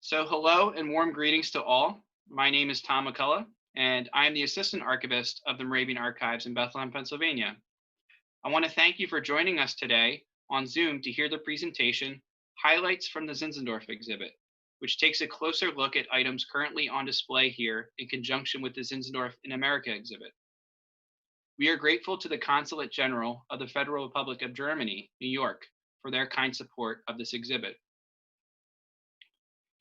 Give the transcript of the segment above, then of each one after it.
So hello and warm greetings to all. My name is Tom McCullough, and I am the Assistant Archivist of the Moravian Archives in Bethlehem, Pennsylvania. I want to thank you for joining us today on Zoom to hear the presentation, Highlights from the Zinzendorf exhibit, which takes a closer look at items currently on display here in conjunction with the Zinzendorf in America exhibit. We are grateful to the Consulate General of the Federal Republic of Germany, New York, for their kind support of this exhibit.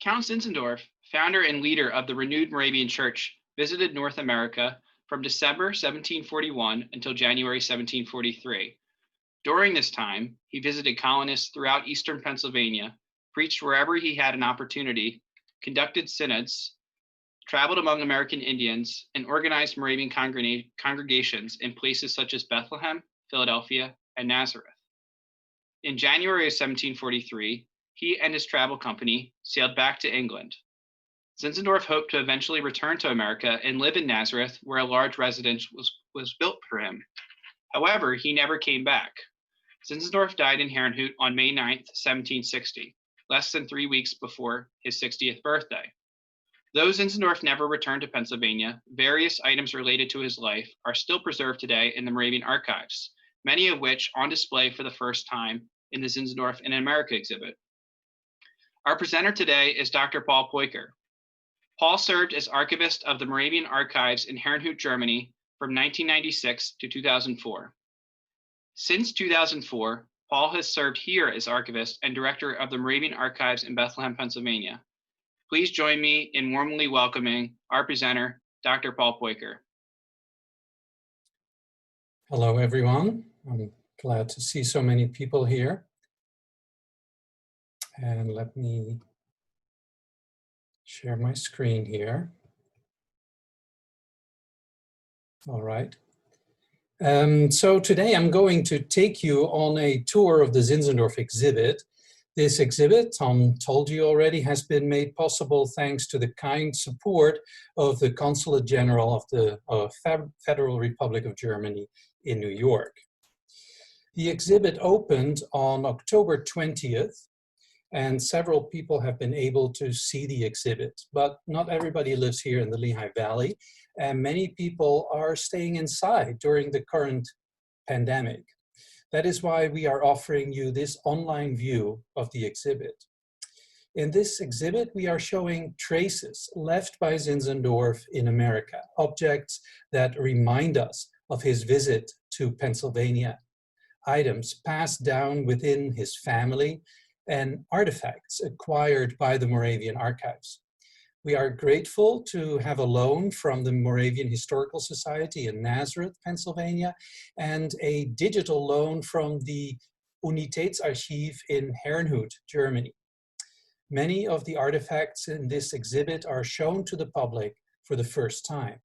Count Zinzendorf, founder and leader of the renewed Moravian Church, visited North America from December 1741 until January 1743. During this time, he visited colonists throughout eastern Pennsylvania, preached wherever he had an opportunity, conducted synods, traveled among American Indians, and organized Moravian congregations in places such as Bethlehem, Philadelphia, and Nazareth. In January of 1743, he and his travel company sailed back to England. Zinzendorf hoped to eventually return to America and live in Nazareth, where a large residence was built for him. However, he never came back. Zinzendorf died in Herrnhut on May 9, 1760, less than 3 weeks before his 60th birthday. Though Zinzendorf never returned to Pennsylvania, various items related to his life are still preserved today in the Moravian archives, many of which on display for the first time in the Zinzendorf in America exhibit. Our presenter today is Dr. Paul Peucker. Paul served as archivist of the Moravian Archives in Herrnhut, Germany from 1996 to 2004. Since 2004, Paul has served here as archivist and director of the Moravian Archives in Bethlehem, Pennsylvania. Please join me in warmly welcoming our presenter, Dr. Paul Peucker. Hello, everyone. I'm glad to see so many people here. And let me share my screen here. All right. So today I'm going to take you on a tour of the Zinzendorf exhibit. This exhibit, Tom told you already, has been made possible thanks to the kind support of the Consulate General of the Federal Republic of Germany in New York. The exhibit opened on October 20th, and several people have been able to see the exhibit, but not everybody lives here in the Lehigh Valley, and many people are staying inside during the current pandemic. That is why we are offering you this online view of the exhibit. In this exhibit, we are showing traces left by Zinzendorf in America, objects that remind us of his visit to Pennsylvania, items passed down within his family, and artifacts acquired by the Moravian Archives. We are grateful to have a loan from the Moravian Historical Society in Nazareth, Pennsylvania, and a digital loan from the Unitätsarchiv in Herrnhut, Germany. Many of the artifacts in this exhibit are shown to the public for the first time.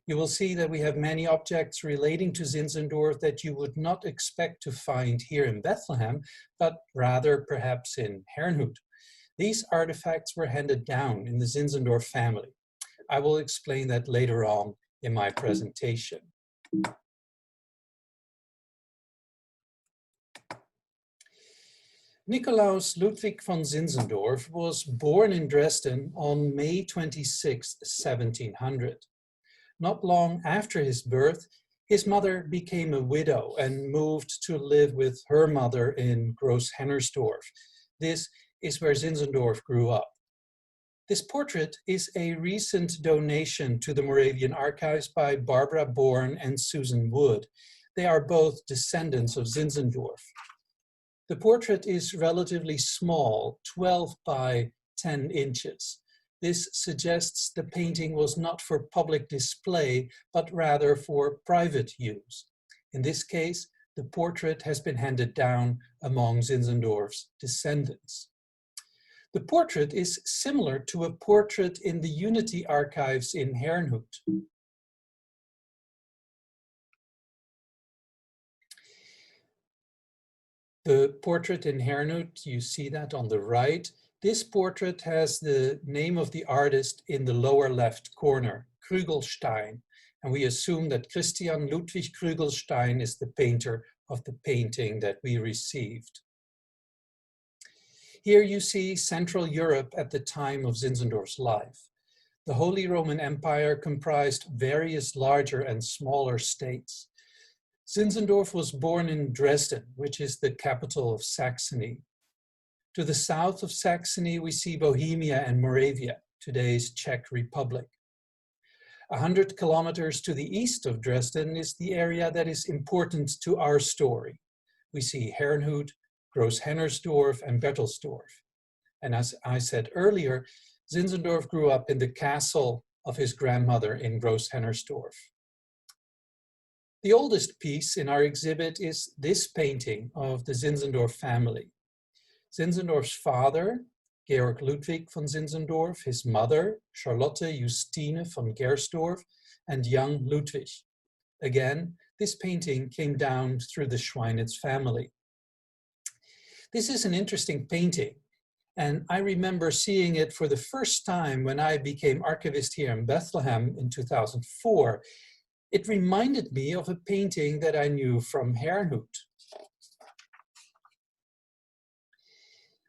You will see that we have many objects relating to Zinzendorf that you would not expect to find here in Bethlehem, but rather perhaps in Herrnhut. These artifacts were handed down in the Zinzendorf family. I will explain that later on in my presentation. Nikolaus Ludwig von Zinzendorf was born in Dresden on May 26, 1700. Not long after his birth, his mother became a widow and moved to live with her mother in Groß-Hennersdorf. This is where Zinzendorf grew up. This portrait is a recent donation to the Moravian Archives by Barbara Bourne and Susan Wood. They are both descendants of Zinzendorf. The portrait is relatively small, 12 by 10 inches. This suggests the painting was not for public display, but rather for private use. In this case, the portrait has been handed down among Zinzendorf's descendants. The portrait is similar to a portrait in the Unity Archives in Herrnhut. The portrait in Herrnhut, you see that on the right. This portrait has the name of the artist in the lower left corner, Krügelstein, and we assume that Christian Ludwig Krügelstein is the painter of the painting that we received. Here you see Central Europe at the time of Zinzendorf's life. The Holy Roman Empire comprised various larger and smaller states. Zinzendorf was born in Dresden, which is the capital of Saxony. To the south of Saxony, we see Bohemia and Moravia, today's Czech Republic. 100 kilometers to the east of Dresden is the area that is important to our story. We see Herrnhut, Groß-Hennersdorf, and Berthelsdorf. And as I said earlier, Zinzendorf grew up in the castle of his grandmother in Groß-Hennersdorf. The oldest piece in our exhibit is this painting of the Zinzendorf family. Zinzendorf's father, Georg Ludwig von Zinzendorf, his mother, Charlotte Justine von Gersdorf, and young Ludwig. Again, this painting came down through the Schweinitz family. This is an interesting painting, and I remember seeing it for the first time when I became archivist here in Bethlehem in 2004. It reminded me of a painting that I knew from Herrnhut.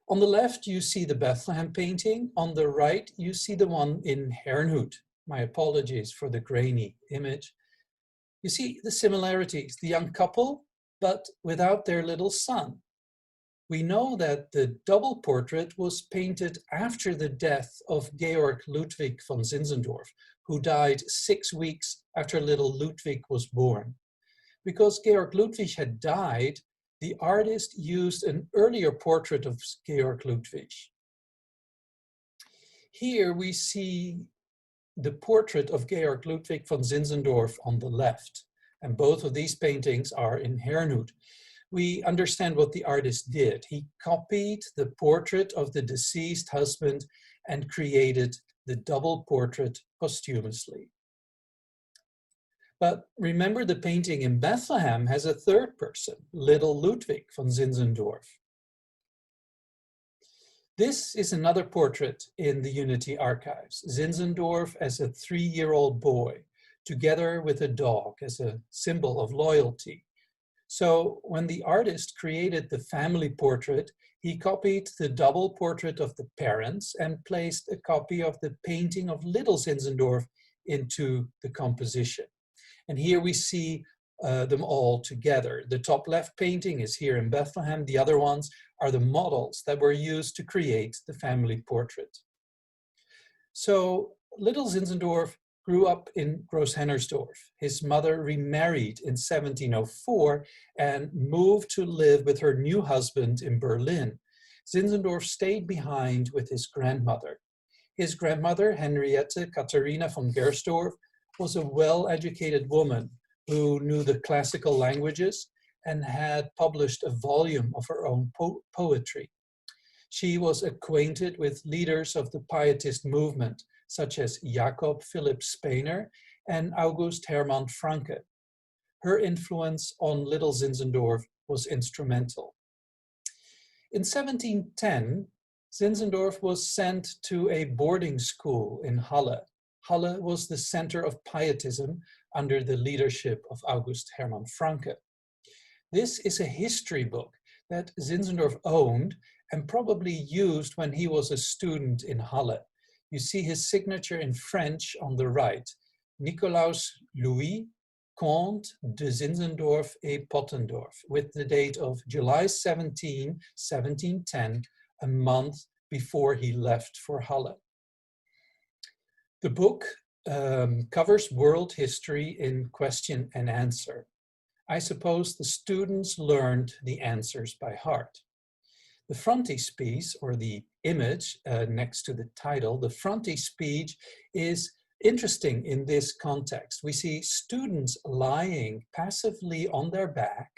On the left, you see the Bethlehem painting. On the right, you see the one in Herrnhut. My apologies for the grainy image. You see the similarities, the young couple, but without their little son. We know that the double portrait was painted after the death of Georg Ludwig von Zinzendorf, who died 6 weeks after little Ludwig was born. Because Georg Ludwig had died, the artist used an earlier portrait of Georg Ludwig. Here we see the portrait of Georg Ludwig von Zinzendorf on the left, and both of these paintings are in Herrnhut. We understand what the artist did. He copied the portrait of the deceased husband and created the double portrait posthumously. But remember, the painting in Bethlehem has a third person, little Ludwig von Zinzendorf. This is another portrait in the Unity archives, Zinzendorf as a 3-year-old boy, together with a dog as a symbol of loyalty. So when the artist created the family portrait, he copied the double portrait of the parents and placed a copy of the painting of little Zinzendorf into the composition. And here we see them all together. The top left painting is here in Bethlehem. The other ones are the models that were used to create the family portrait. So little Zinzendorf grew up in Groß-Hennersdorf. His mother remarried in 1704 and moved to live with her new husband in Berlin. Zinzendorf stayed behind with his grandmother. His grandmother, Henriette Katharina von Gersdorf, was a well-educated woman who knew the classical languages and had published a volume of her own poetry. She was acquainted with leaders of the Pietist movement, such as Jacob Philipp Spener and August Hermann Francke. Her influence on little Zinzendorf was instrumental. In 1710, Zinzendorf was sent to a boarding school in Halle. Halle was the center of Pietism under the leadership of August Hermann Francke. This is a history book that Zinzendorf owned and probably used when he was a student in Halle. You see his signature in French on the right, Nicolaus Louis, Comte de Zinzendorf et Pottendorf, with the date of July 17, 1710, a month before he left for Halle. The book covers world history in question and answer. I suppose the students learned the answers by heart. The frontispiece, or the image next to the title, the frontispiece is interesting in this context. We see students lying passively on their back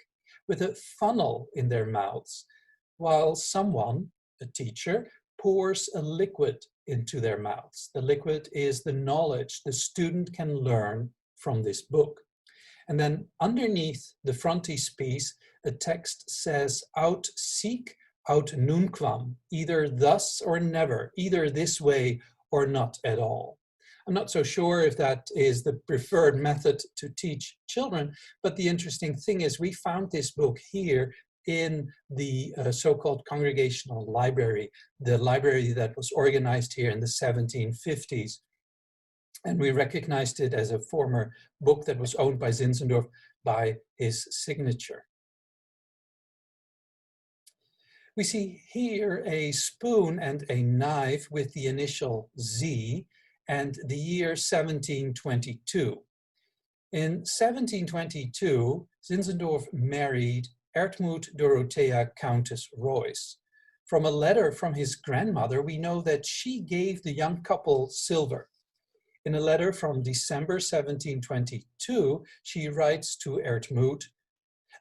with a funnel in their mouths, while someone, a teacher, pours a liquid into their mouths. The liquid is the knowledge the student can learn from this book. And then underneath the frontispiece, a text says, "Aut sic, aut nunquam," either thus or never, either this way or not at all. I'm not so sure if that is the preferred method to teach children, but the interesting thing is we found this book here in the so-called Congregational Library, the library that was organized here in the 1750s. And we recognized it as a former book that was owned by Zinzendorf by his signature. We see here a spoon and a knife with the initial Z and the year 1722. In 1722, Zinzendorf married Ertmut Dorothea Countess Royce. From a letter from his grandmother, we know that she gave the young couple silver. In a letter from December 1722, she writes to Ertmut,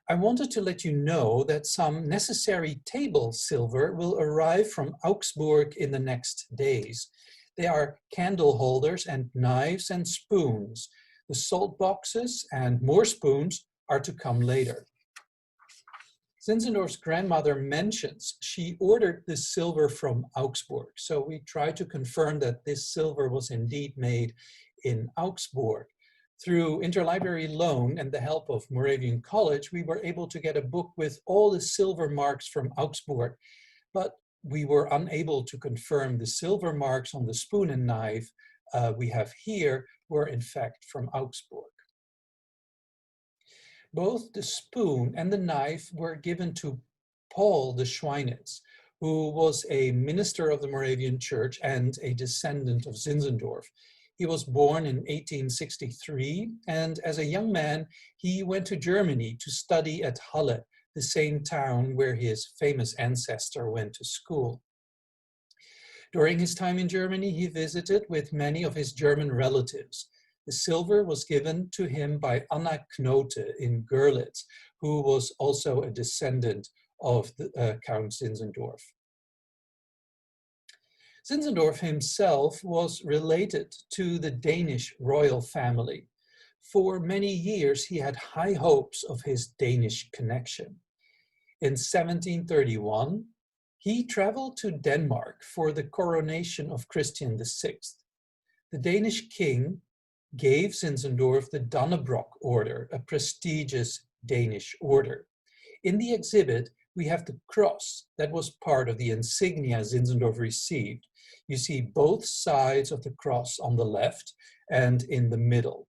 "I wanted to let you know that some necessary table silver will arrive from Augsburg in the next days. They are candle holders and knives and spoons. The salt boxes and more spoons are to come later." Zinzendorf's grandmother mentions she ordered this silver from Augsburg. So we try to confirm that this silver was indeed made in Augsburg. Through interlibrary loan and the help of Moravian College, we were able to get a book with all the silver marks from Augsburg, but we were unable to confirm the silver marks on the spoon and knife we have here were in fact from Augsburg. Both the spoon and the knife were given to Paul the Schweinitz, who was a minister of the Moravian Church and a descendant of Zinzendorf. He was born in 1863, and as a young man, he went to Germany to study at Halle, the same town where his famous ancestor went to school. During his time in Germany, he visited with many of his German relatives. The silver was given to him by Anna Knote in Görlitz, who was also a descendant of Count Zinzendorf. Zinzendorf himself was related to the Danish royal family. For many years, he had high hopes of his Danish connection. In 1731, he traveled to Denmark for the coronation of Christian VI. The Danish king gave Zinzendorf the Dannebrog order, a prestigious Danish order. In the exhibit, we have the cross that was part of the insignia Zinzendorf received. You see both sides of the cross on the left and in the middle.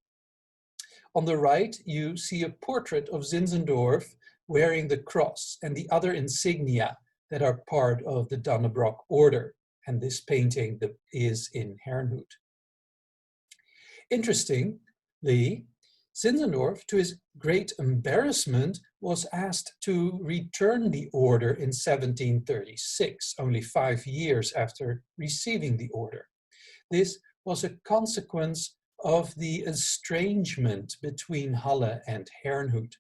On the right, you see a portrait of Zinzendorf wearing the cross and the other insignia that are part of the Dannebrog order. And this painting is in Herrnhut. Interestingly, Zinzendorf, to his great embarrassment, was asked to return the order in 1736, only 5 years after receiving the order. This was a consequence of the estrangement between Halle and Herrnhut.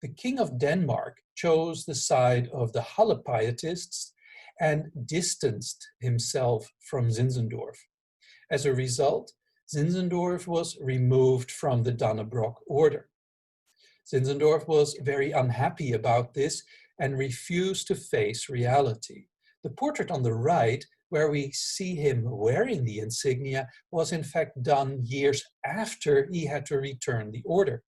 The King of Denmark chose the side of the Halle pietists and distanced himself from Zinzendorf. As a result, Zinzendorf was removed from the Dannebrog order. Zinzendorf was very unhappy about this and refused to face reality. The portrait on the right, where we see him wearing the insignia, was in fact done years after he had to return the order.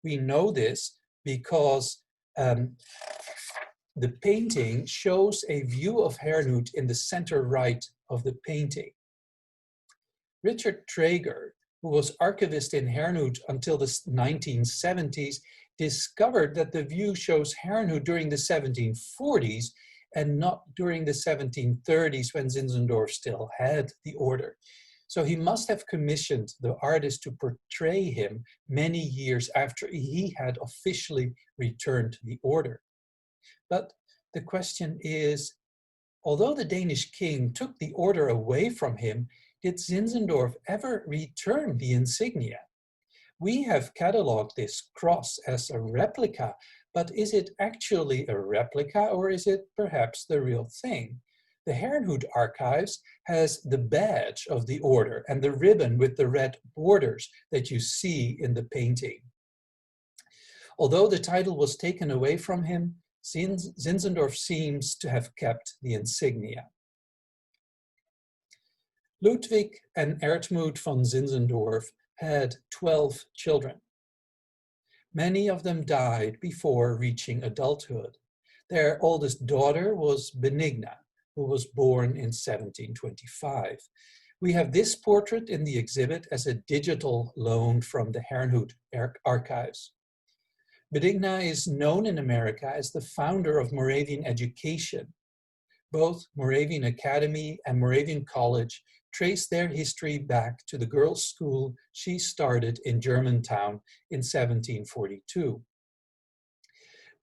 We know this because the painting shows a view of Herrnhut in the center right of the painting. Richard Traeger, who was archivist in Herrnhut until the 1970s, discovered that the view shows Herrnhut during the 1740s and not during the 1730s when Zinzendorf still had the order. So he must have commissioned the artist to portray him many years after he had officially returned the order. But the question is, although the Danish king took the order away from him, did Zinzendorf ever return the insignia? We have catalogued this cross as a replica, but is it actually a replica or is it perhaps the real thing? The Herrnhut archives has the badge of the order and the ribbon with the red borders that you see in the painting. Although the title was taken away from him, Zinzendorf seems to have kept the insignia. Ludwig and Ertmut von Zinzendorf had 12 children. Many of them died before reaching adulthood. Their oldest daughter was Benigna, who was born in 1725. We have this portrait in the exhibit as a digital loan from the Herrnhut archives. Benigna is known in America as the founder of Moravian education. Both Moravian Academy and Moravian College trace their history back to the girls' school she started in Germantown in 1742.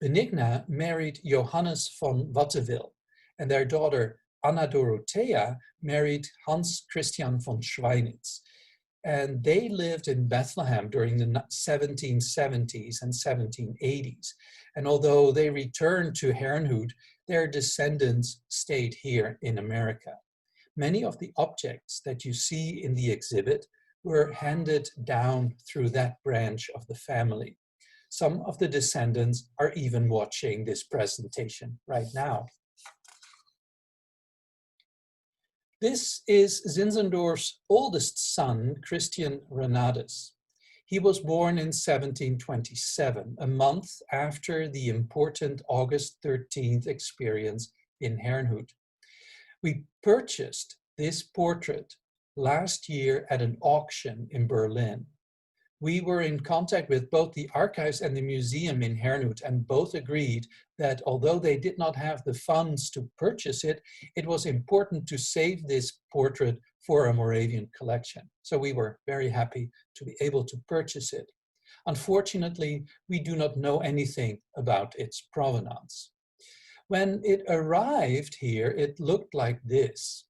Benigna married Johannes von Watteville, and their daughter Anna Dorothea married Hans Christian von Schweinitz. And they lived in Bethlehem during the 1770s and 1780s. And although they returned to Herrnhut, their descendants stayed here in America. Many of the objects that you see in the exhibit were handed down through that branch of the family. Some of the descendants are even watching this presentation right now. This is Zinzendorf's oldest son, Christian Renatus. He was born in 1727, a month after the important August 13th experience in Herrnhut. We purchased this portrait last year at an auction in Berlin. We were in contact with both the archives and the museum in Herrnhut, and both agreed that although they did not have the funds to purchase it, it was important to save this portrait for a Moravian collection. So we were very happy to be able to purchase it. Unfortunately, we do not know anything about its provenance. When it arrived here, it looked like this.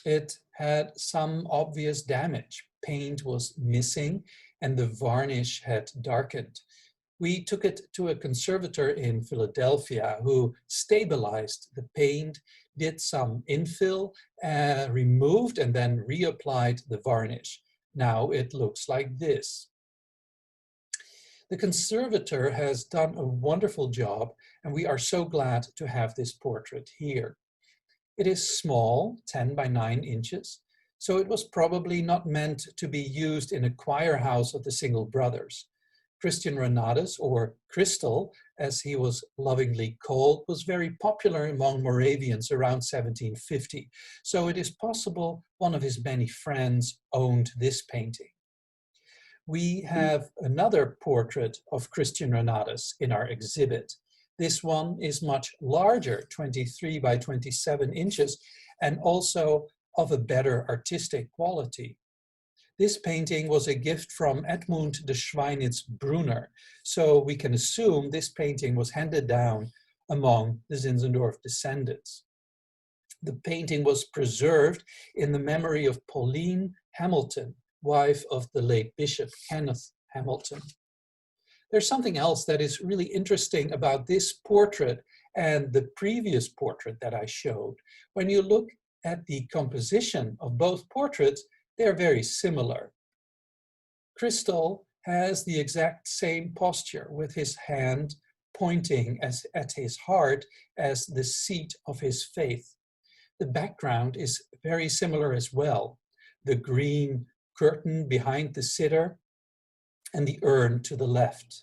It had some obvious damage. Paint was missing and the varnish had darkened. We took it to a conservator in Philadelphia who stabilized the paint, did some infill, removed and then reapplied the varnish. Now it looks like this. The conservator has done a wonderful job, and we are so glad to have this portrait here. It is small, 10 by 9 inches, so it was probably not meant to be used in a choir house of the Single Brothers. Christian Renatus, or Crystal, as he was lovingly called, was very popular among Moravians around 1750, so it is possible one of his many friends owned this painting. We have another portrait of Christian Renatus in our exhibit. This one is much larger, 23 by 27 inches, and also of a better artistic quality. This painting was a gift from Edmund de Schweinitz Brunner, so we can assume this painting was handed down among the Zinzendorf descendants. The painting was preserved in the memory of Pauline Hamilton, wife of the late Bishop Kenneth Hamilton. There's something else that is really interesting about this portrait and the previous portrait that I showed. When you look at the composition of both portraits, they're very similar. Crystal has the exact same posture with his hand pointing at his heart as the seat of his faith. The background is very similar as well. The green curtain behind the sitter and the urn to the left.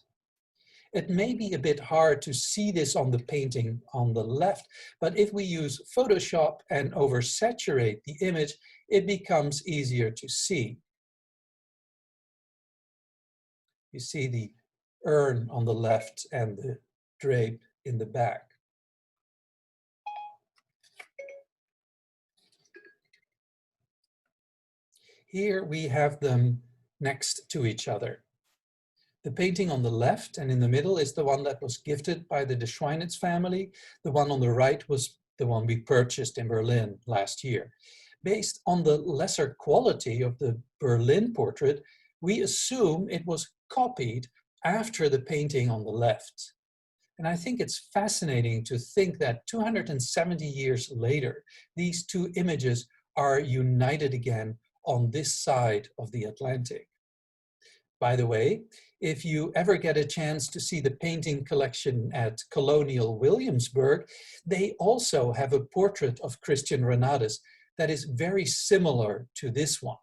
It may be a bit hard to see this on the painting on the left, but if we use Photoshop and oversaturate the image, it becomes easier to see. You see the urn on the left and the drape in the back. Here we have them next to each other. The painting on the left and in the middle is the one that was gifted by the Schweinitz family. The one on the right was the one we purchased in Berlin last year. Based on the lesser quality of the Berlin portrait, we assume it was copied after the painting on the left. And I think it's fascinating to think that 270 years later, these two images are united again on this side of the Atlantic. By the way, if you ever get a chance to see the painting collection at Colonial Williamsburg, they also have a portrait of Christian Renatus that is very similar to this one.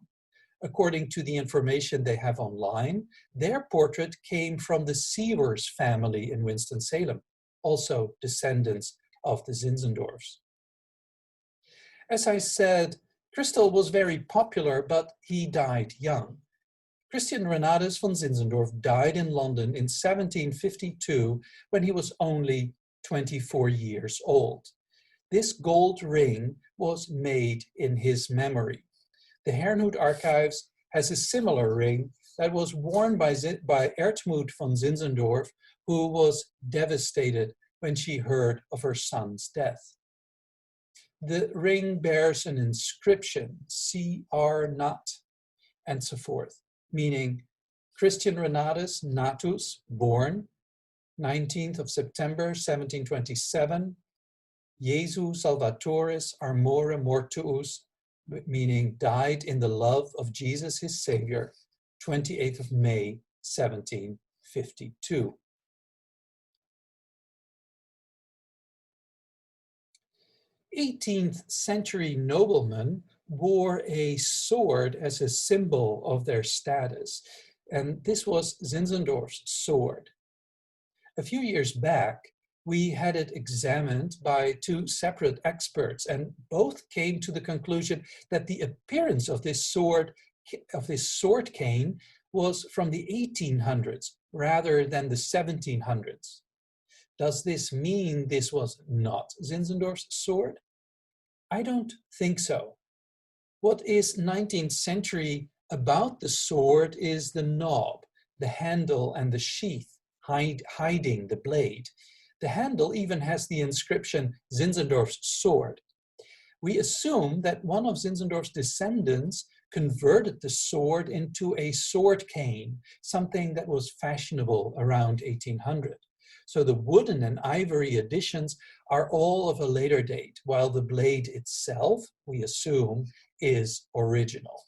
According to the information they have online, their portrait came from the Sievers family in Winston-Salem. also descendants of the Zinzendorfs. As I said, Christel was very popular, but he died young. Christian Renatus von Zinzendorf died in London in 1752 when he was only 24 years old. This gold ring was made in his memory. The Herrnhut Archives has a similar ring that was worn by Ertmut von Zinzendorf, who was devastated when she heard of her son's death. The ring bears an inscription, C.R. Nat, and so forth, meaning Christian Renatus Natus, born 19th of September 1727, Jesu Salvatoris Amore Mortuus, meaning died in the love of Jesus his Savior, 28th of May 1752. 18th century noblemen wore a sword as a symbol of their status, and this was Zinzendorf's sword. A few years back, we had it examined by two separate experts, and both came to the conclusion that the appearance of this sword cane was from the 1800s rather than the 1700s. Does this mean this was not Zinzendorf's sword? I don't think so. What is 19th century about the sword is the knob, the handle, and the sheath hiding the blade. The handle even has the inscription Zinzendorf's sword. We assume that one of Zinzendorf's descendants converted the sword into a sword cane, something that was fashionable around 1800. So the wooden and ivory additions are all of a later date, while the blade itself, we assume, is original.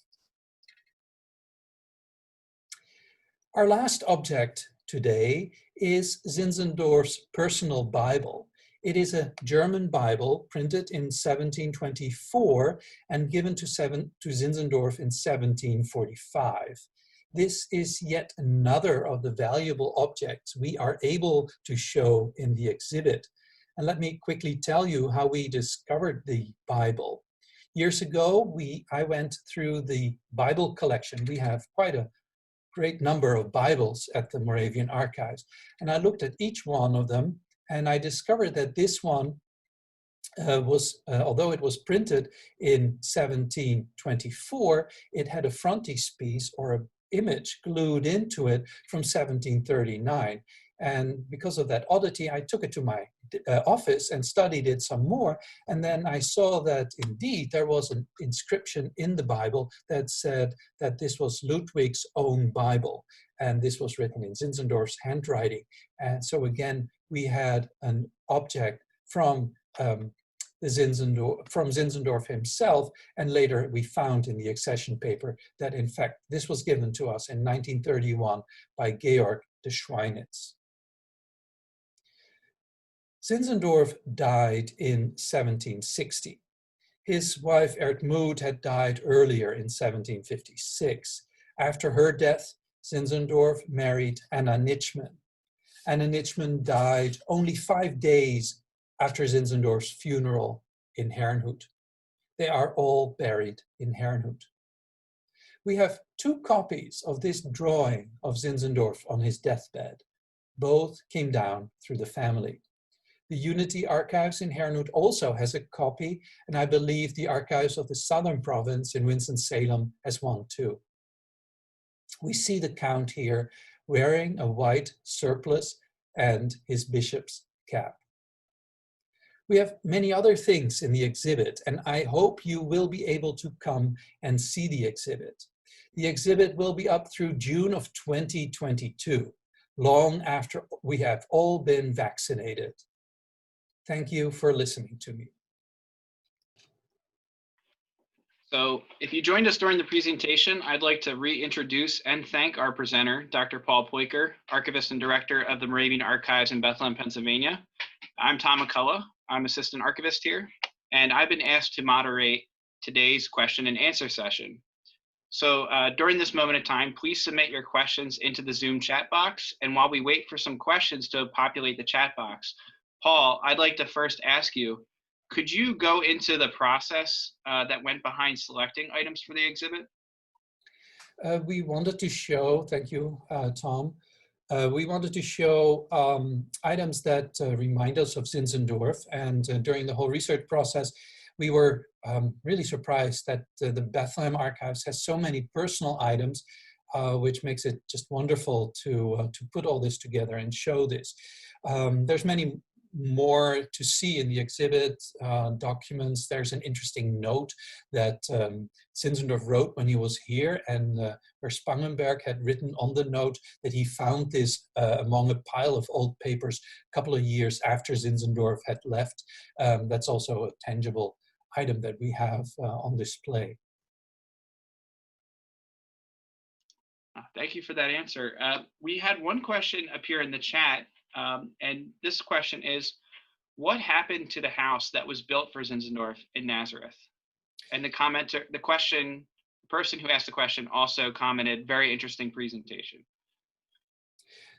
Our last object today is Zinzendorf's personal Bible. It is a German Bible printed in 1724 and given to Zinzendorf in 1745. This is yet another of the valuable objects we are able to show in the exhibit. And let me quickly tell you how we discovered the Bible. Years ago, I went through the Bible collection. We have quite a great number of Bibles at the Moravian Archives. And I looked at each one of them, and I discovered that this one although it was printed in 1724, it had a frontispiece or an image glued into it from 1739. And because of that oddity, I took it to my office and studied it some more. And then I saw that indeed there was an inscription in the Bible that said that this was Ludwig's own Bible. And this was written in Zinzendorf's handwriting. And so again, we had an object from Zinzendorf himself, and later we found in the accession paper that in fact this was given to us in 1931 by Georg de Schweinitz. Zinzendorf died in 1760. His wife Ertmut had died earlier in 1756. After her death, Zinzendorf married Anna Nitschmann. Anna Nitschmann died only 5 days after Zinzendorf's funeral in Herrnhut. They are all buried in Herrnhut. We have 2 copies of this drawing of Zinzendorf on his deathbed. Both came down through the family. The Unity Archives in Herrnhut also has a copy, and I believe the Archives of the Southern Province in Winston-Salem has one too. We see the Count here wearing a white surplice and his bishop's cap. We have many other things in the exhibit, and I hope you will be able to come and see the exhibit. The exhibit will be up through June of 2022, long after we have all been vaccinated. Thank you for listening to me. So if you joined us during the presentation, I'd like to reintroduce and thank our presenter, Dr. Paul Peucker, Archivist and Director of the Moravian Archives in Bethlehem, Pennsylvania. I'm Tom McCullough. I'm Assistant Archivist here, and I've been asked to moderate today's question and answer session. So during this moment of time, please submit your questions into the Zoom chat box. And while we wait for some questions to populate the chat box, Paul, I'd like to first ask you, could you go into the process that went behind selecting items for the exhibit? We wanted to show, thank you, Tom. We wanted to show items that remind us of Zinzendorf, and during the whole research process, we were really surprised that the Bethlehem Archives has so many personal items, which makes it just wonderful to put all this together and show this. There's many more to see in the exhibit, documents. There's an interesting note that Zinzendorf wrote when he was here, and where Spangenberg had written on the note that he found this among a pile of old papers a couple of years after Zinzendorf had left. That's also a tangible item that we have on display. Thank you for that answer. We had one question appear in the chat, and this question is, what happened to the house that was built for Zinzendorf in Nazareth? And the person who asked the question also commented, very interesting presentation.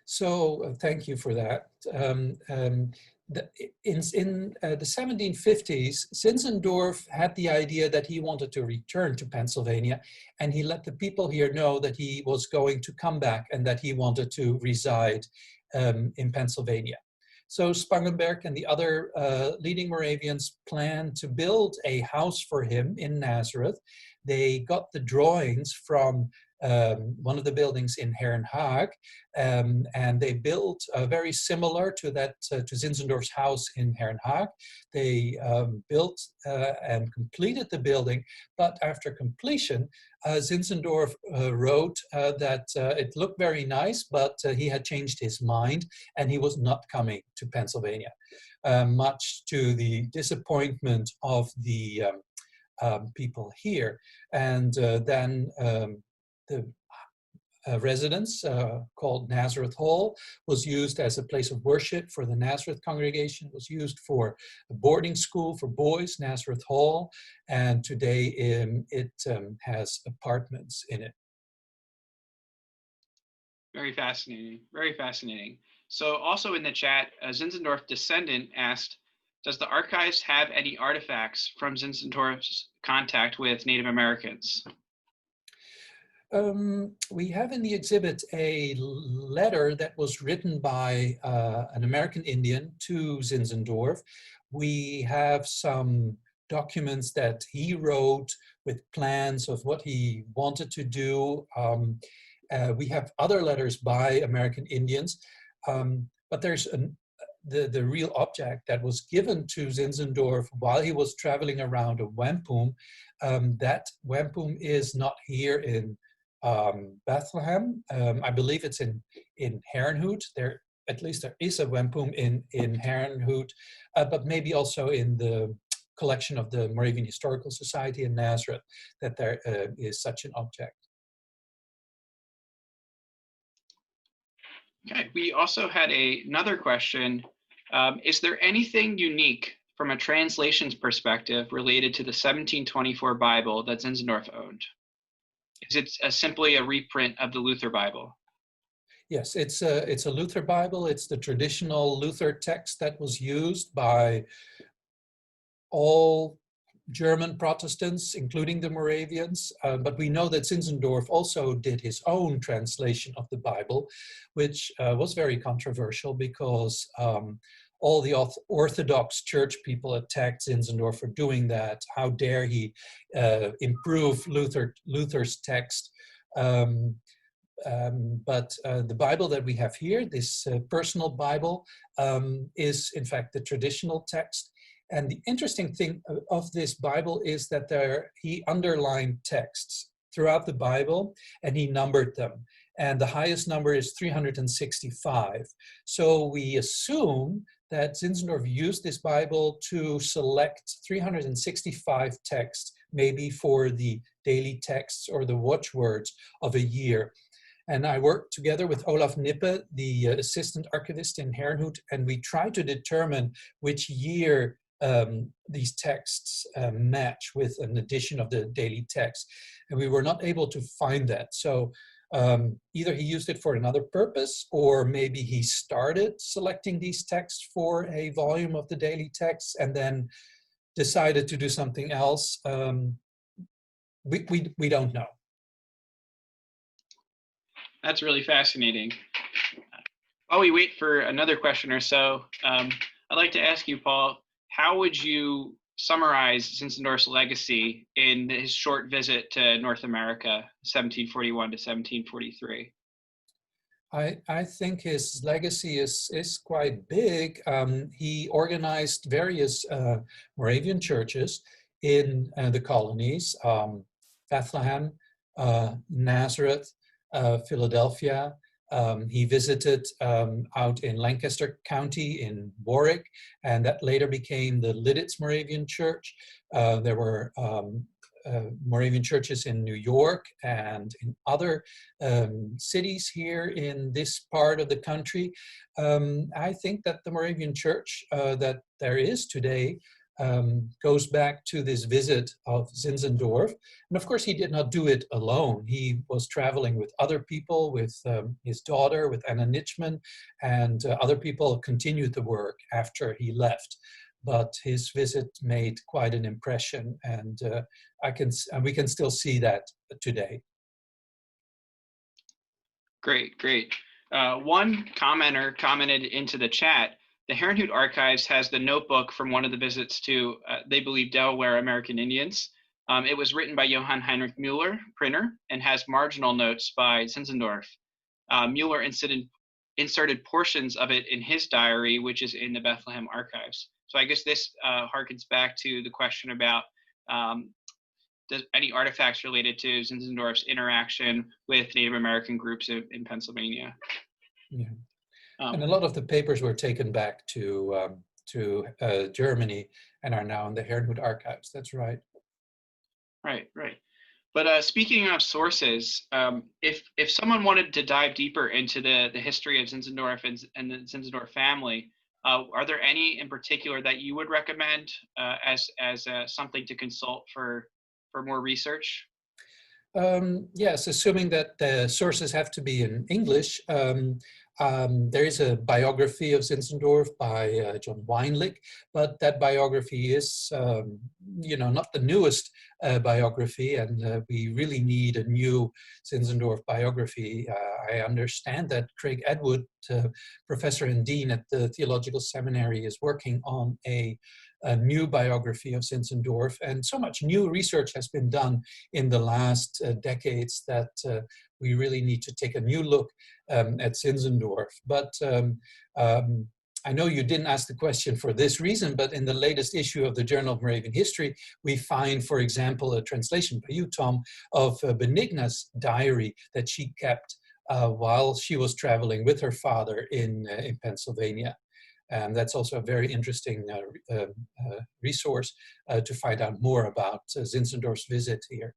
So thank you for that. In the 1750s, Zinzendorf had the idea that he wanted to return to Pennsylvania, and he let the people here know that he was going to come back and that he wanted to reside in Pennsylvania. So Spangenberg and the other leading Moravians planned to build a house for him in Nazareth. They got the drawings from one of the buildings in Herrenhaag, and they built very similar to that to Zinzendorf's house in Herrenhaag. They built and completed the building, but after completion, Zinzendorf wrote that it looked very nice, but he had changed his mind and he was not coming to Pennsylvania, much to the disappointment of the people here. And then the residence called Nazareth Hall was used as a place of worship for the Nazareth congregation, was used for a boarding school for boys, Nazareth Hall, and today it has apartments in it. Very fascinating, very fascinating. So also in the chat, a Zinzendorf descendant asked, does the archives have any artifacts from Zinzendorf's contact with Native Americans? We have in the exhibit a letter that was written by an American Indian to Zinzendorf. We have some documents that he wrote with plans of what he wanted to do. We have other letters by American Indians, but there's the real object that was given to Zinzendorf while he was traveling around a wampum. That wampum is not here in Bethlehem. I believe it's in Herrenhout. At least there is a wampum in Herrenhout, but maybe also in the collection of the Moravian Historical Society in Nazareth that there is such an object. Okay, we also had another question. Is there anything unique from a translations perspective related to the 1724 Bible that Zinzendorf owned? Is it simply a reprint of the Luther Bible? Yes, it's a Luther Bible. It's the traditional Luther text that was used by all German Protestants, including the Moravians. But we know that Zinzendorf also did his own translation of the Bible, which was very controversial because all the Orthodox Church people attacked Zinzendorf for doing that. How dare he improve Luther's text? But the Bible that we have here, this personal Bible, is in fact the traditional text. And the interesting thing of this Bible is that he underlined texts throughout the Bible and he numbered them. And the highest number is 365. So we assume that Zinzendorf used this Bible to select 365 texts, maybe for the daily texts or the watchwords of a year. And I worked together with Olaf Nippe, the assistant archivist in Herrenhout, and we tried to determine which year these texts match with an edition of the daily text. And we were not able to find that. So Either he used it for another purpose, or maybe he started selecting these texts for a volume of the daily texts and then decided to do something else. We don't know. That's really fascinating. While we wait for another question or so, I'd like to ask you, Paul, how would you summarize Zinzendorf's legacy in his short visit to North America, 1741 to 1743? I think his legacy is quite big. He organized various Moravian churches in the colonies, Bethlehem, Nazareth, Philadelphia. He visited out in Lancaster County in Warwick, and that later became the Lidditz Moravian Church. There were Moravian churches in New York and in other cities here in this part of the country. I think that the Moravian church that there is today goes back to this visit of Zinzendorf. And of course, he did not do it alone. He was traveling with other people, with his daughter, with Anna Nitschmann, and other people continued the work after he left. But his visit made quite an impression, and we can still see that today. Great, great. One commenter commented into the chat, the Herrnhut Archives has the notebook from one of the visits to, they believe, Delaware American Indians. It was written by Johann Heinrich Müller, printer, and has marginal notes by Zinzendorf. Müller inserted portions of it in his diary, which is in the Bethlehem Archives. So I guess this harkens back to the question about any artifacts related to Zinzendorf's interaction with Native American groups in Pennsylvania. Yeah, and a lot of the papers were taken back to Germany and are now in the Herrnhut Archives. That's right. Right, right. But speaking of sources, if someone wanted to dive deeper into the history of Zinzendorf and the Zinzendorf family, are there any in particular that you would recommend as something to consult for more research? Yes, assuming that the sources have to be in English. There is a biography of Zinzendorf by John Weinlich, but that biography is, not the newest biography, and we really need a new Zinzendorf biography. I understand that Craig Edwood, professor and dean at the Theological Seminary, is working on a new biography of Zinzendorf, and so much new research has been done in the last decades that we really need to take a new look at Zinzendorf. But I know you didn't ask the question for this reason, but in the latest issue of the Journal of Moravian History, we find, for example, a translation by you, Tom, of Benigna's diary that she kept while she was traveling with her father in Pennsylvania. And that's also a very interesting resource to find out more about Zinzendorf's visit here.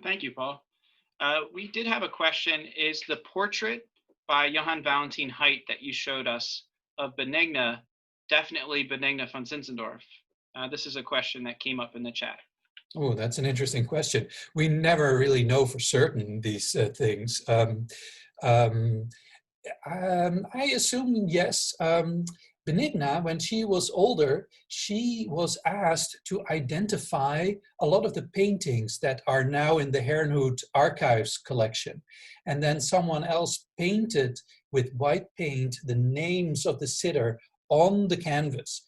Thank you, Paul. We did have a question. Is the portrait by Johann Valentin Heidt that you showed us of Benigna definitely Benigna von Zinzendorf? This is a question that came up in the chat. Oh, that's an interesting question. We never really know for certain these things. I assume yes. Benigna, when she was older, she was asked to identify a lot of the paintings that are now in the Herrnhut Archives collection. And then someone else painted with white paint the names of the sitter on the canvas.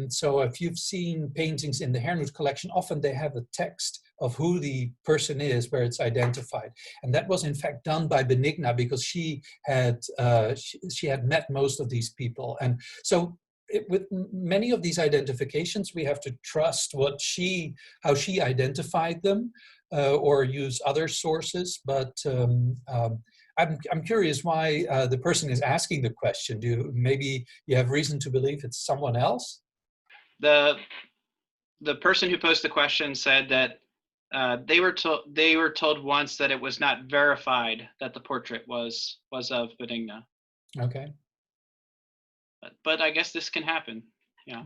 So if you've seen paintings in the Herrnhut collection, often they have a text of who the person is, where it's identified. And that was in fact done by Benigna because she had met most of these people. And so with many of these identifications, we have to trust how she identified them or use other sources. But I'm curious why the person is asking the question. Maybe you have reason to believe it's someone else? The person who posed the question said that they were told once that it was not verified that the portrait was of Benigna. Okay. But I guess this can happen. Yeah,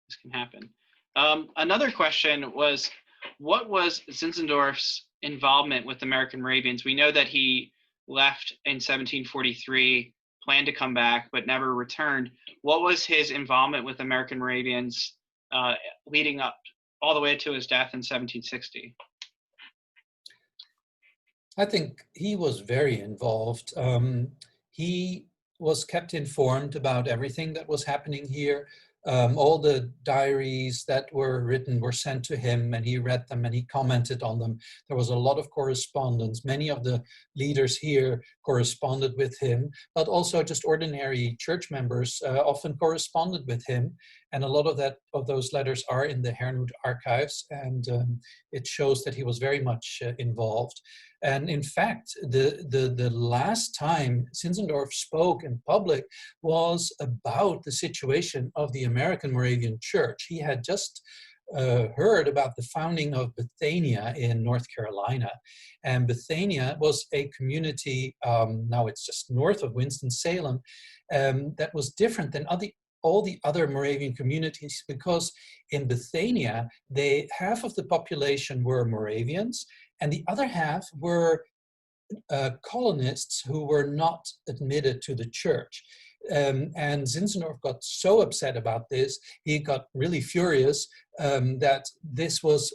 this can happen. Another question was, what was Zinzendorf's involvement with American Moravians? We know that he left in 1743, planned to come back, but never returned. What was his involvement with American Moravians leading up all the way to his death in 1760? I think he was very involved. He was kept informed about everything that was happening here. All the diaries that were written were sent to him, and he read them and he commented on them. There was a lot of correspondence. Many of the leaders here corresponded with him, but also just ordinary church members often corresponded with him. And a lot of those letters are in the Herrnhut archives, and it shows that he was very much involved. And in fact, the last time Zinzendorf spoke in public was about the situation of the American Moravian Church. He had just heard about the founding of Bethania in North Carolina. And Bethania was a community, now it's just north of Winston-Salem, that was different than all the other Moravian communities, because in Bethania, half of the population were Moravians, and the other half were colonists who were not admitted to the church. And Zinzendorf got so upset about this, he got really furious that this was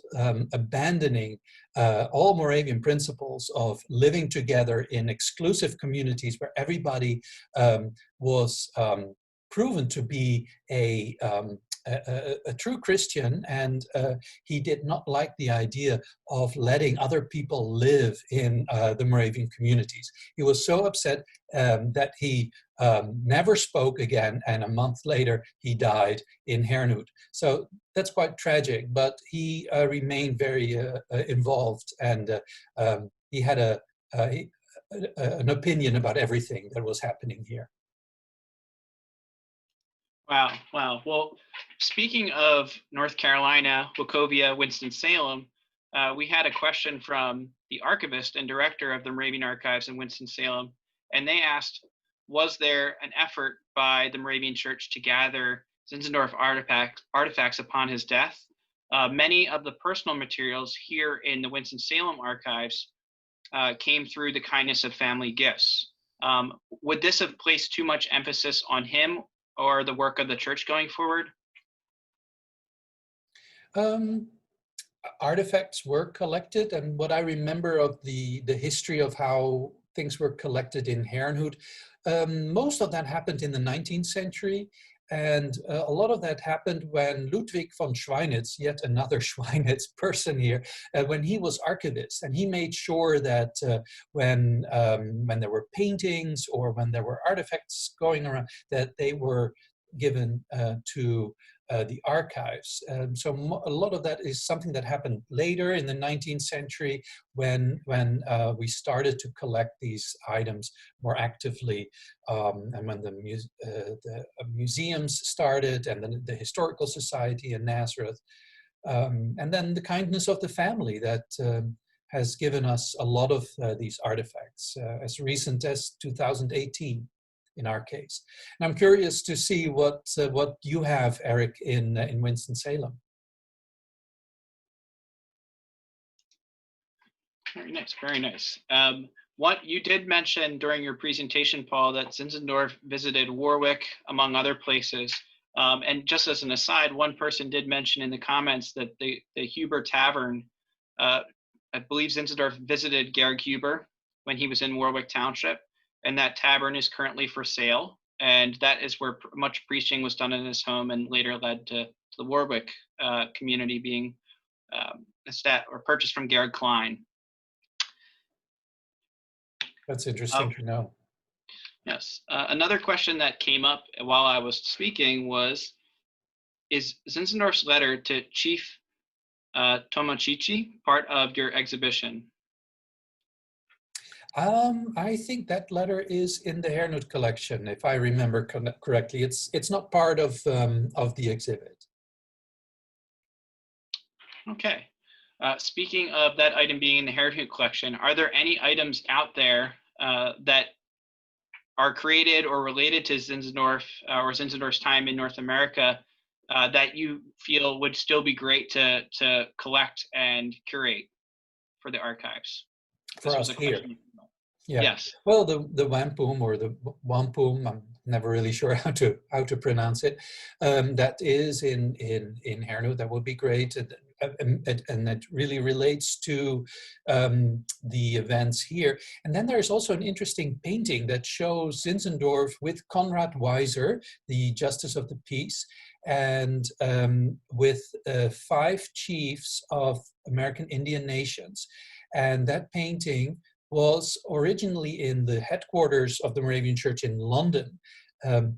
abandoning all Moravian principles of living together in exclusive communities where everybody was proven to be a true Christian, and he did not like the idea of letting other people live in the Moravian communities. He was so upset that he never spoke again, and a month later he died in Herrnhut. So that's quite tragic, but he remained very involved, and he had an opinion about everything that was happening here. Wow, wow. Well, speaking of North Carolina, Wachovia, Winston-Salem, we had a question from the archivist and director of the Moravian Archives in Winston-Salem, and they asked, was there an effort by the Moravian Church to gather Zinzendorf artifacts upon his death? Many of the personal materials here in the Winston-Salem archives came through the kindness of family gifts. Would this have placed too much emphasis on him or the work of the church going forward? Artifacts were collected, and what I remember of the history of how things were collected in Herrnhut, most of that happened in the 19th century, and a lot of that happened when Ludwig von Schweinitz, yet another Schweinitz person here, when he was archivist, and he made sure that when there were paintings or when there were artifacts going around, that they were given to the archives. So a lot of that is something that happened later in the 19th century when we started to collect these items more actively, and when the museums started, and then the Historical Society in Nazareth, and then the kindness of the family that has given us a lot of these artifacts, as recent as 2018. In our case, and I'm curious to see what you have, Eric, in Winston-Salem. Very nice, very nice. What you did mention during your presentation, Paul, that Zinzendorf visited Warwick, among other places. And just as an aside, one person did mention in the comments that the Huber Tavern, I believe Zinzendorf visited Georg Huber when he was in Warwick Township. And that tavern is currently for sale, and that is where much preaching was done in his home, and later led to the Warwick community being purchased from Gerhard Klein. That's interesting to know. Yes. Another question that came up while I was speaking was, is Zinzendorf's letter to Chief Tomochichi part of your exhibition? I think that letter is in the Herrnhut collection, if I remember correctly. It's not part of the exhibit. Okay. Speaking of that item being in the Herrnhut collection, are there any items out there that are created or related to Zinzendorf or Zinzendorf's time in North America that you feel would still be great to collect and curate? for the archives? For This us was a here. question. Yeah. Yes. Well, the wampum or the wampum, I'm never really sure how to pronounce it. That is in Hernu. That would be great, and it really relates to the events here. And then there's also an interesting painting that shows Zinzendorf with Conrad Weiser, the Justice of the Peace, and with 5 chiefs of American Indian nations. And that painting was originally in the headquarters of the Moravian Church in London,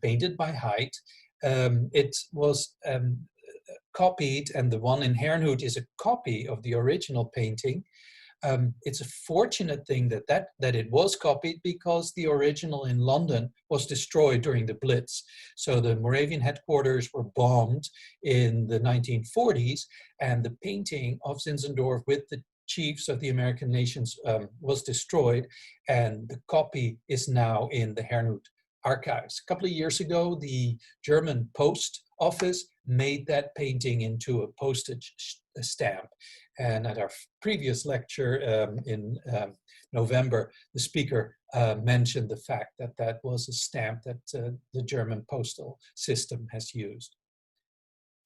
painted by Haidt. It was copied, and the one in Herrnhut is a copy of the original painting. It's a fortunate thing that it was copied, because the original in London was destroyed during the Blitz. So the Moravian headquarters were bombed in the 1940s, and the painting of Zinzendorf with the chiefs of the American nations was destroyed, and the copy is now in the Herrnhut archives. A couple of years ago, the German Post Office made that painting into a postage stamp. And at our previous lecture in November, the speaker mentioned the fact that that was a stamp that the German postal system has used.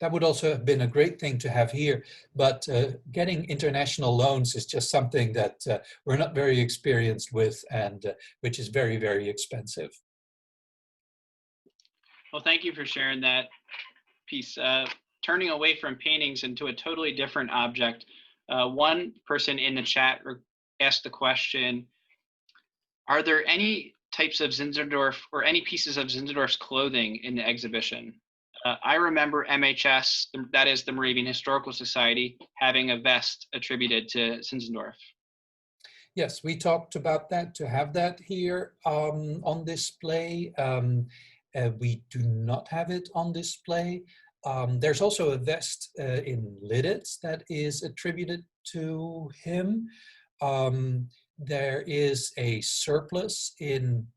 That would also have been a great thing to have here, but getting international loans is just something that we're not very experienced with, and which is very, very expensive. Well, thank you for sharing that piece. Turning away from paintings into a totally different object, one person in the chat asked the question, are there any types of Zinzendorf or any pieces of Zinzendorf's clothing in the exhibition? I remember MHS, that is the Moravian Historical Society, having a vest attributed to Zinzendorf. Yes, we talked about that, to have that here on display. We do not have it on display. There's also a vest in Lidditz that is attributed to him. There is a surplice in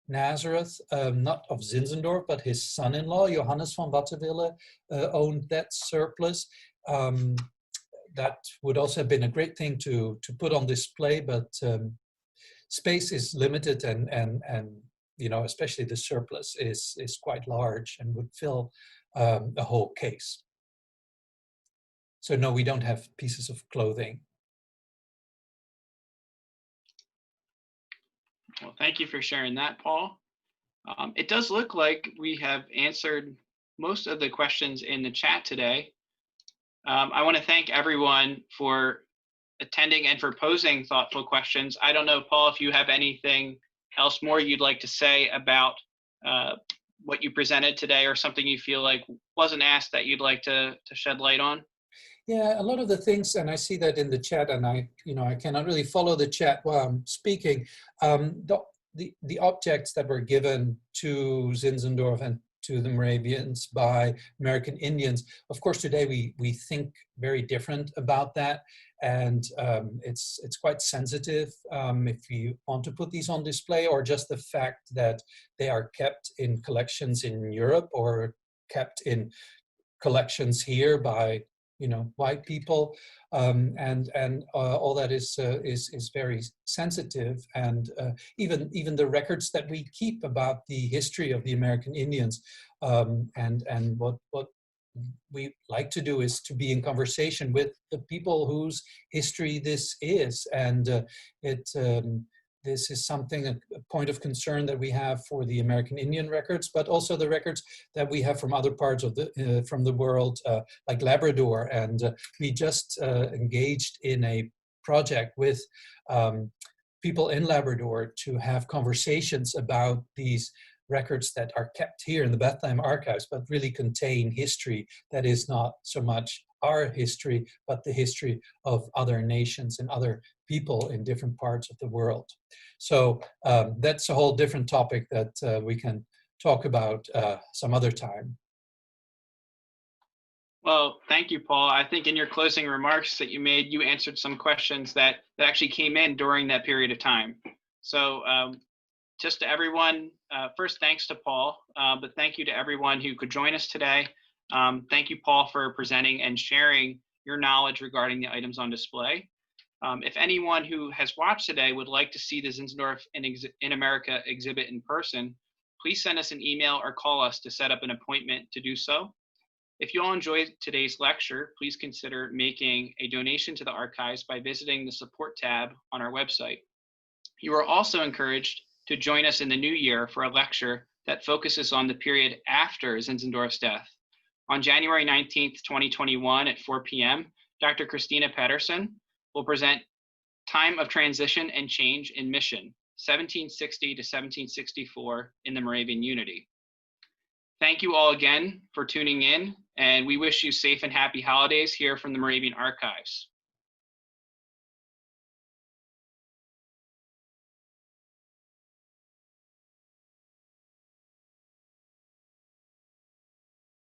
Nazareth, not of Zinzendorf, but his son-in-law, Johannes van Wattewille, owned that surplice. That would also have been a great thing to put on display, but space is limited, and you know, especially the surplice is quite large and would fill a whole case. So no, we don't have pieces of clothing. Well, thank you for sharing that, Paul. It does look like we have answered most of the questions in the chat today. I want to thank everyone for attending and for posing thoughtful questions. I don't know, Paul, if you have anything else more you'd like to say about what you presented today, or something you feel like wasn't asked that you'd like to shed light on. Yeah, a lot of the things, and I see that in the chat, and I cannot really follow the chat while I'm speaking. The objects that were given to Zinzendorf and to the Moravians by American Indians, of course, today we think very different about that, and it's quite sensitive if you want to put these on display, or just the fact that they are kept in collections in Europe or kept in collections here by white people, and all that is very sensitive, and even the records that we keep about the history of the American Indians, and what we like to do is to be in conversation with the people whose history this is, and this is something, a point of concern that we have for the American Indian records, but also the records that we have from other parts of from the world, like Labrador. And we just engaged in a project with people in Labrador to have conversations about these records that are kept here in the Bethlehem archives, but really contain history that is not so much our history, but the history of other nations and other people in different parts of the world. So that's a whole different topic that we can talk about some other time. Well, thank you, Paul. I think in your closing remarks that you made, you answered some questions that actually came in during that period of time. So just to everyone, first, thanks to Paul, but thank you to everyone who could join us today. Thank you, Paul, for presenting and sharing your knowledge regarding the items on display. If anyone who has watched today would like to see the Zinzendorf in America exhibit in person, please send us an email or call us to set up an appointment to do so. If you all enjoyed today's lecture, please consider making a donation to the archives by visiting the support tab on our website. You are also encouraged to join us in the new year for a lecture that focuses on the period after Zinzendorf's death. On January 19th, 2021 at 4 p.m., Dr. Christina Pedersen will present Time of Transition and Change in Mission, 1760 to 1764 in the Moravian Unity. Thank you all again for tuning in, and we wish you safe and happy holidays here from the Moravian Archives.